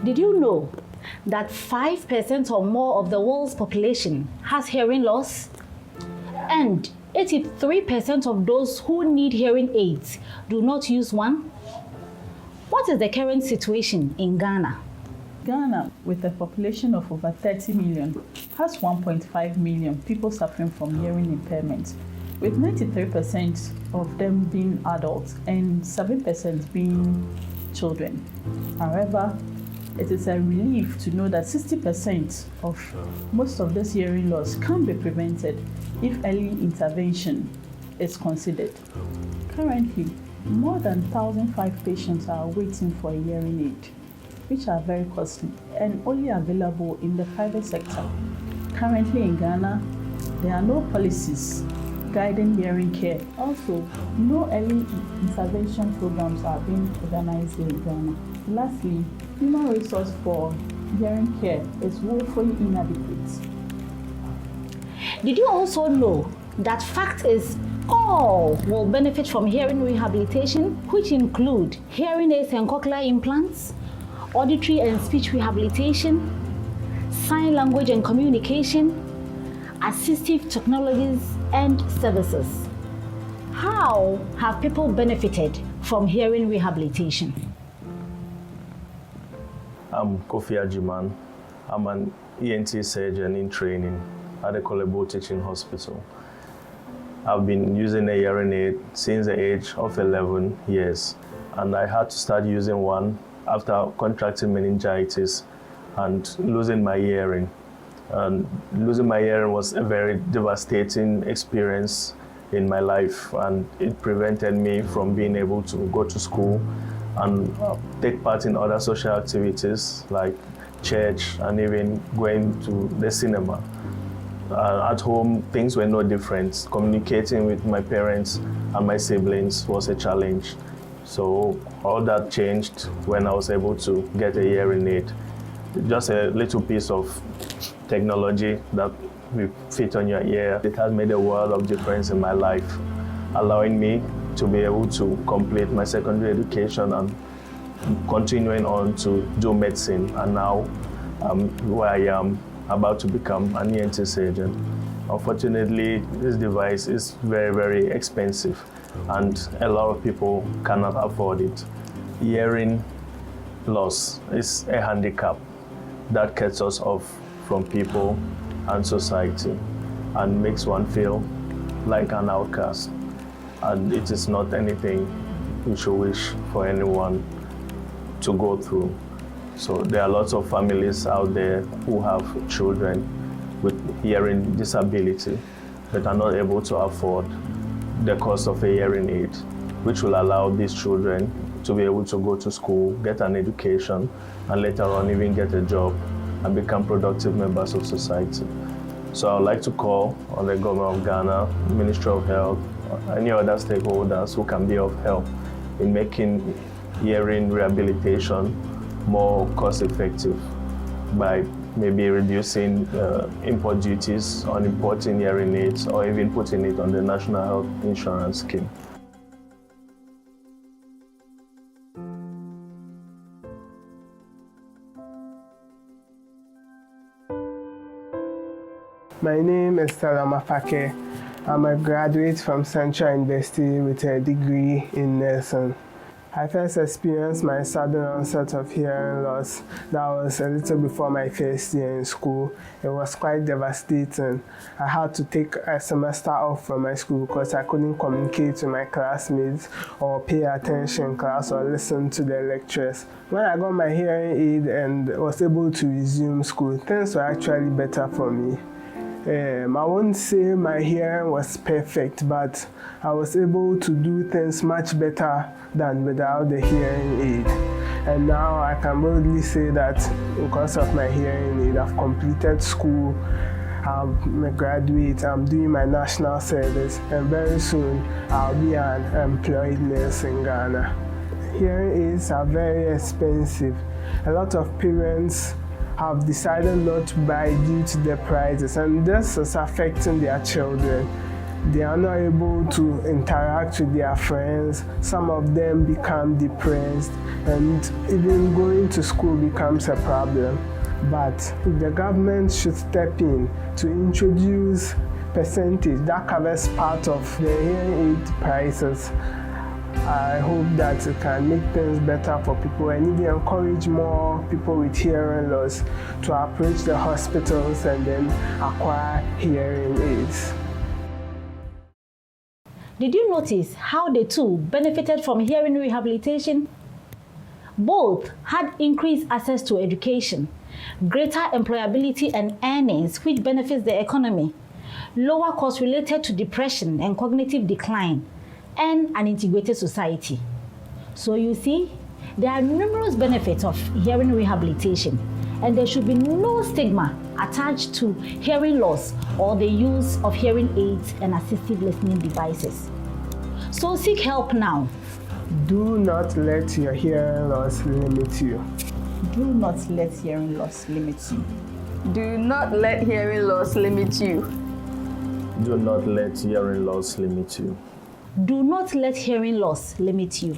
Did you know that 5% or more of the world's population has hearing loss? And 83% of those who need hearing aids do not use one? What is the current situation in Ghana? Ghana, with a population of over 30 million, has 1.5 million people suffering from hearing impairment, with 93% of them being adults and 7% being children. However, it is a relief to know that 60% of most of this hearing loss can be prevented if early intervention is considered. Currently, more than 1,005 patients are waiting for a hearing aid, which are very costly and only available in the private sector. Currently in Ghana, there are no policies guiding hearing care. Also, no early intervention programs are being organized in Ghana. Lastly, human resource for hearing care is woefully inadequate. Did you also know that fact is all will benefit from hearing rehabilitation, which include hearing aids and cochlear implants, auditory and speech rehabilitation, sign language and communication, assistive technologies and services? How have people benefited from hearing rehabilitation? I'm KOFI AGYEMANG. I'm an ENT surgeon in training at the Kolebo Teaching Hospital. I've been using a hearing aid since the age of 11 years, and I had to start using one after contracting meningitis and losing my hearing. And losing my hearing was a very devastating experience in my life, and it prevented me from being able to go to school and take part in other social activities like church and even going to the cinema. At home, things were no different. Communicating with my parents and my siblings was a challenge. So all that changed when I was able to get a hearing aid. Just a little piece of technology that will fit on your ear. It has made a world of difference in my life, allowing me to be able to complete my secondary education and continuing on to do medicine. And now where I am, about to become an ENT surgeon. Unfortunately, this device is very, very expensive, and a lot of people cannot afford it. Hearing loss is a handicap that cuts us off from people and society and makes one feel like an outcast. And it is not anything we should wish for anyone to go through. So there are lots of families out there who have children with hearing disability that are not able to afford the cost of a hearing aid, which will allow these children to be able to go to school, get an education, and later on even get a job and become productive members of society. So I would like to call on the government of Ghana, Ministry of Health, any other stakeholders who can be of help in making hearing rehabilitation more cost-effective by maybe reducing import duties on importing hearing aids or even putting it on the National Health Insurance Scheme. My name is AFAKEY. I'm a graduate from Central University with a degree in nursing. I first experienced my sudden onset of hearing loss. That was a little before my first year in school. It was quite devastating. I had to take a semester off from my school because I couldn't communicate with my classmates or pay attention in class or listen to the lectures. When I got my hearing aid and was able to resume school, things were actually better for me. I won't say my hearing was perfect, but I was able to do things much better than without the hearing aid. And now I can boldly say that because of my hearing aid, I've completed school, I'm a graduate, I'm doing my national service, and very soon I'll be an employed nurse in Ghana. Hearing aids are very expensive. A lot of parents have decided not to buy due to the prices, and this is affecting their children. They are not able to interact with their friends. Some of them become depressed, and even going to school becomes a problem. But if the government should step in to introduce percentage that covers part of the hearing aid prices, I hope that it can make things better for people and even encourage more people with hearing loss to approach the hospitals and then acquire hearing aids. Did you notice how the two benefited from hearing rehabilitation? Both had increased access to education, greater employability and earnings, which benefits the economy, lower costs related to depression and cognitive decline, and an integrated society. So you see, there are numerous benefits of hearing rehabilitation, and there should be no stigma attached to hearing loss or the use of hearing aids and assistive listening devices. So seek help now. Do not let your hearing loss limit you. Do not let hearing loss limit you. Do not let hearing loss limit you. Do not let hearing loss limit you. Do not let hearing loss limit you.